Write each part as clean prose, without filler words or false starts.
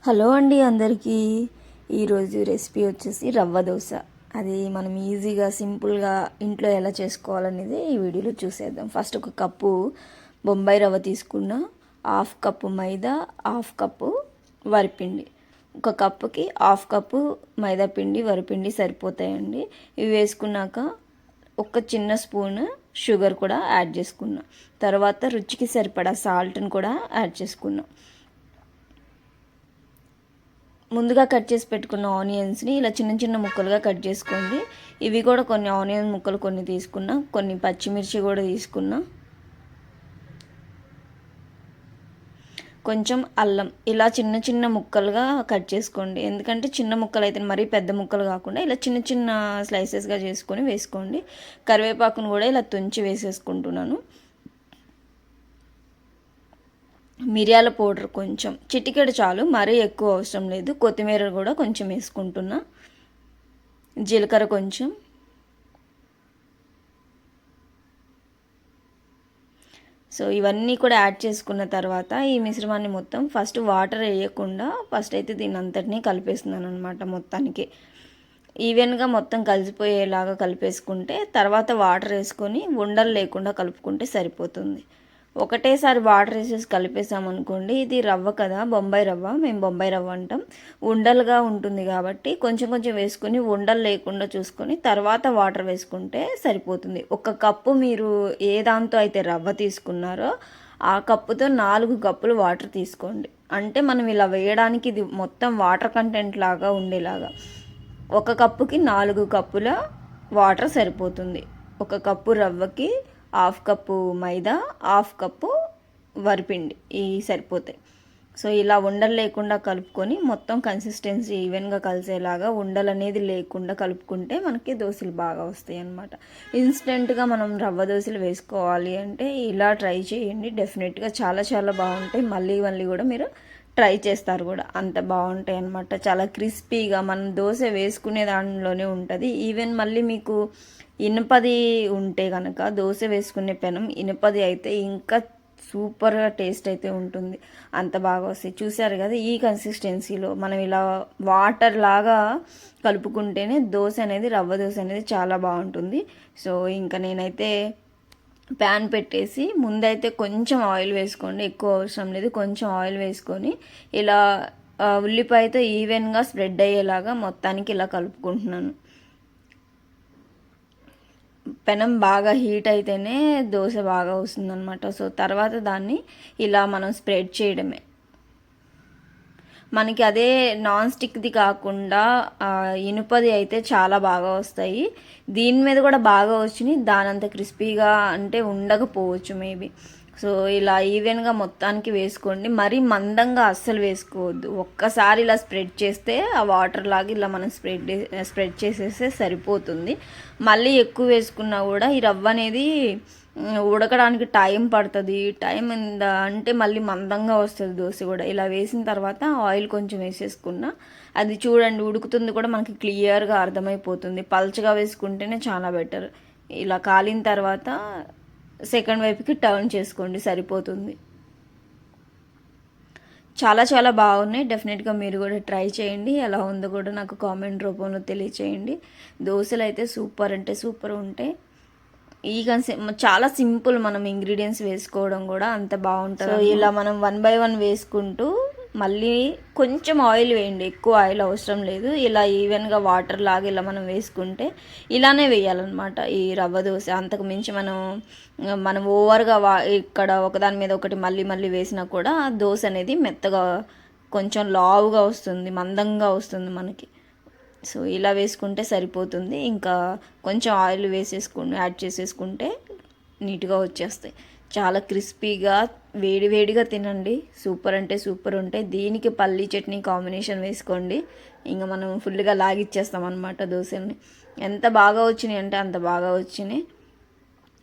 Hello అండి అందరికీ. ఈరోజు రెసిపీ వచ్చేసి రవ్వ దోశ. అది మనం ఈజీగా సింపుల్గా ఇంట్లో ఎలా చేసుకోవాలనేది ఈ వీడియోలో చూసేద్దాం. ఫస్ట్ ఒక కప్పు బొంబాయి రవ్వ తీసుకున్న, హాఫ్ కప్పు మైదా, హాఫ్ కప్పు వరిపిండి. ఒక కప్పుకి హాఫ్ కప్పు మైదా పిండి వరిపిండి సరిపోతాయండి. ఇవి వేసుకున్నాక ఒక చిన్న స్పూన్ షుగర్ కూడా యాడ్ చేసుకున్నా. తర్వాత రుచికి సరిపడా సాల్ట్ని కూడా యాడ్ చేసుకున్నాం. ముందుగా కట్ చేసి పెట్టుకున్న ఆనియన్స్ని ఇలా చిన్న చిన్న ముక్కలుగా కట్ చేసుకోండి. ఇవి కూడా కొన్ని ఆనియన్ ముక్కలు కొన్ని తీసుకున్నా, కొన్ని పచ్చిమిర్చి కూడా తీసుకున్నా, కొంచెం అల్లం ఇలా చిన్న చిన్న ముక్కలుగా కట్ చేసుకోండి. ఎందుకంటే చిన్న ముక్కలు అయితే మరీ పెద్ద ముక్కలు కాకుండా ఇలా చిన్న చిన్న స్లైసెస్గా చేసుకొని వేసుకోండి. కరివేపాకును కూడా ఇలా తుంచి వేసేసుకుంటున్నాను. మిరియాల పౌడర్ కొంచెం చిటికెడు చాలు, మరీ ఎక్కువ అవసరం లేదు. కొత్తిమీర కూడా కొంచెం వేసుకుంటున్నా. జీలకర్ర కొంచెం, సో ఇవన్నీ కూడా యాడ్ చేసుకున్న తర్వాత ఈ మిశ్రమాన్ని మొత్తం ఫస్ట్ వాటర్ వేయకుండా ఫస్ట్ అయితే దీన్ని అంతటినీ కలిపేస్తున్నాను అనమాట. మొత్తానికి ఈవెన్గా మొత్తం కలిసిపోయేలాగా కలిపేసుకుంటే తర్వాత వాటర్ వేసుకొని ఉండలు లేకుండా కలుపుకుంటే సరిపోతుంది. ఒకటేసారి వాటర్ వేసేసి కలిపేసామనుకోండి, ఇది రవ్వ కదా, బొంబాయి రవ్వ, మేము బొంబాయి రవ్వ అంటాం, ఉండలుగా ఉంటుంది. కాబట్టి కొంచెం కొంచెం వేసుకొని ఉండలు లేకుండా చూసుకొని తర్వాత వాటర్ వేసుకుంటే సరిపోతుంది. ఒక కప్పు మీరు ఏ దాంతో అయితే రవ్వ తీసుకున్నారో ఆ కప్పుతో 4 కప్పులు వాటర్ తీసుకోండి. అంటే మనం ఇలా వేయడానికి ఇది మొత్తం వాటర్ కంటెంట్ లాగా ఉండేలాగా ఒక కప్పుకి 4 కప్పుల వాటర్ సరిపోతుంది. ఒక కప్పు రవ్వకి హాఫ్ కప్పు మైదా, హాఫ్ కప్పు వరిపిండి ఇవి సరిపోతాయి. సో ఇలా ఉండలు లేకుండా కలుపుకొని మొత్తం కన్సిస్టెన్సీ ఈవెన్గా కలిసేలాగా ఉండలు అనేది లేకుండా కలుపుకుంటే మనకి దోశలు బాగా వస్తాయి అన్నమాట. ఇన్స్టెంట్గా మనం రవ్వ దోశలు వేసుకోవాలి అంటే ఇలా ట్రై చేయండి. డెఫినెట్గా చాలా చాలా బాగుంటాయి. మళ్ళీ మళ్ళీ కూడా మీరు ట్రై చేస్తారు కూడా, అంత బాగుంటాయి అన్నమాట. చాలా క్రిస్పీగా మనం దోశ వేసుకునే దానిలోనే ఉంటుంది. ఈవెన్ మళ్ళీ మీకు ఇనుపది ఉంటే కనుక దోశ వేసుకునే పెనం ఇనుపది అయితే ఇంకా సూపర్గా టేస్ట్ అయితే ఉంటుంది. అంత బాగా వస్తాయి. చూసారు కదా, ఈ కన్సిస్టెన్సీలో మనం ఇలా వాటర్ లాగా కలుపుకుంటేనే దోశ అనేది, రవ్వ దోశ అనేది చాలా బాగుంటుంది. సో ఇంకా నేనైతే ప్యాన్ పెట్టేసి ముందైతే కొంచెం ఆయిల్ వేసుకోండి, ఎక్కువ అవసరం లేదు. కొంచెం ఆయిల్ వేసుకొని ఇలా ఉల్లిపాయతో ఈవెన్గా స్ప్రెడ్ అయ్యేలాగా మొత్తానికి ఇలా కలుపుకుంటున్నాను. పెనం బాగా హీట్ అయితేనే దోశ బాగా వస్తుందన్నమాట. సో తర్వాత దాన్ని ఇలా మనం స్ప్రెడ్ చేయడమే. మనకి అదే నాన్ స్టిక్ది కాకుండా ఇనుపది అయితే చాలా బాగా వస్తాయి. దీని మీద కూడా బాగా వచ్చినాయి, దానంత క్రిస్పీగా అంటే ఉండకపోవచ్చు మేబీ. సో ఇలా ఈవెన్గా మొత్తానికి వేసుకోండి. మరీ మందంగా అస్సలు వేసుకోవద్దు. ఒక్కసారి ఇలా స్ప్రెడ్ చేస్తే ఆ వాటర్ లాగా ఇలా మనం స్ప్రెడ్ చేసేస్తే సరిపోతుంది. మళ్ళీ ఎక్కువ వేసుకున్నా కూడా ఈ రవ్వ అనేది ఉడకడానికి టైం పడుతుంది. టైం అంటే మళ్ళీ మందంగా వస్తుంది దోశ కూడా. ఇలా వేసిన తర్వాత ఆయిల్ కొంచెం వేసేసుకున్నా, అది చూడండి ఉడుకుతుంది కూడా మనకి క్లియర్గా అర్థమైపోతుంది. పల్చగా వేసుకుంటేనే చాలా బెటర్. ఇలా కాలిన తర్వాత సెకండ్ వైపుకి టర్న్ చేసుకోండి, సరిపోతుంది. చాలా చాలా బాగున్నాయి. డెఫినెట్గా మీరు కూడా ట్రై చేయండి. ఎలా ఉందో కూడా నాకు కామెంట్ రూపంలో తెలియచేయండి. దోశలు అయితే సూపర్ అంటే సూపర్ ఉంటాయి. ఈ చాలా సింపుల్, మనం ఇంగ్రీడియంట్స్ వేసుకోవడం కూడా అంత బాగుంటుంది. సో ఇలా మనం 1 by 1 వేసుకుంటూ మళ్ళీ కొంచెం ఆయిల్ వేయండి, ఎక్కువ ఆయిల్ అవసరం లేదు. ఇలా ఈవెన్గా వాటర్ లాగా ఇలా మనం వేసుకుంటే ఇలానే వేయాలన్నమాట ఈ రవ్వ దోశ. అంతకు మించి మనం ఓవర్గా ఇక్కడ ఒకదాని మీద ఒకటి మళ్ళీ మళ్ళీ వేసినా కూడా దోశ అనేది మెత్తగా కొంచెం లావుగా వస్తుంది, మందంగా వస్తుంది మనకి. సో ఇలా వేసుకుంటే సరిపోతుంది. ఇంకా కొంచెం ఆయిల్ యాడ్ చేసేసుకుంటే నీట్గా వచ్చేస్తాయి. చాలా క్రిస్పీగా వేడి వేడిగా తినండి, సూపర్ అంటే సూపర్ ఉంటాయి. దీనికి పల్లీ చట్నీ కాంబినేషన్ వేసుకోండి, ఇంకా మనం ఫుల్గా లాగిచ్చేస్తాం అనమాట దోశల్ని. ఎంత బాగా వచ్చినాయి అంటే అంత బాగా వచ్చినాయి.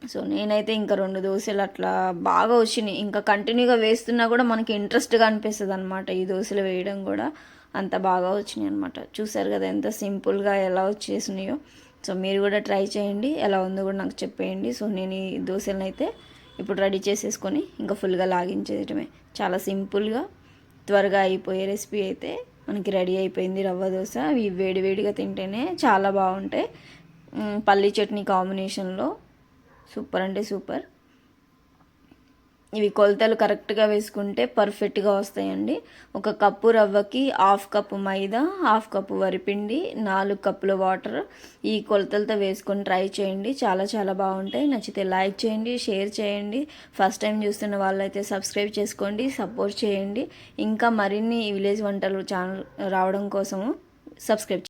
సో నేనైతే ఇంకా 2 దోశలు అట్లా బాగా వచ్చినాయి. ఇంకా కంటిన్యూగా వేస్తున్నా కూడా మనకి ఇంట్రెస్ట్గా అనిపిస్తుంది అనమాట ఈ దోశలు వేయడం కూడా. అంత బాగా వచ్చినాయి అనమాట. చూసారు కదా ఎంత సింపుల్గా ఎలా వచ్చేసినాయో. సో మీరు కూడా ట్రై చేయండి, ఎలా ఉందో కూడా నాకు చెప్పేయండి. సో నేను ఈ దోశలను అయితే ఇప్పుడు రెడీ చేసేసుకొని ఇంకా ఫుల్గా లాగించేయటమే. చాలా సింపుల్గా త్వరగా అయిపోయే రెసిపీ అయితే మనకి రెడీ అయిపోయింది రవ్వ దోశ. అవి వేడివేడిగా తింటేనే చాలా బాగుంటాయి. పల్లీ చట్నీ కాంబినేషన్లో సూపర్ అంటే సూపర్. ఇవి కొలతలు కరెక్ట్గా వేసుకుంటే పర్ఫెక్ట్గా వస్తాయండి. 1 కప్పు రవ్వకి 1/2 కప్పు మైదా, 1/2 కప్పు వరిపిండి, 4 కప్పుల వాటర్. ఈ కొలతలతో వేసుకొని ట్రై చేయండి, చాలా చాలా బాగుంటాయి. నచ్చితే లైక్ చేయండి, షేర్ చేయండి. ఫస్ట్ టైం చూస్తున్న వాళ్ళైతే సబ్స్క్రైబ్ చేసుకోండి, సపోర్ట్ చేయండి. ఇంకా మరిన్ని విలేజ్ వంటలు ఛానల్ రావడం కోసము సబ్స్క్రైబ్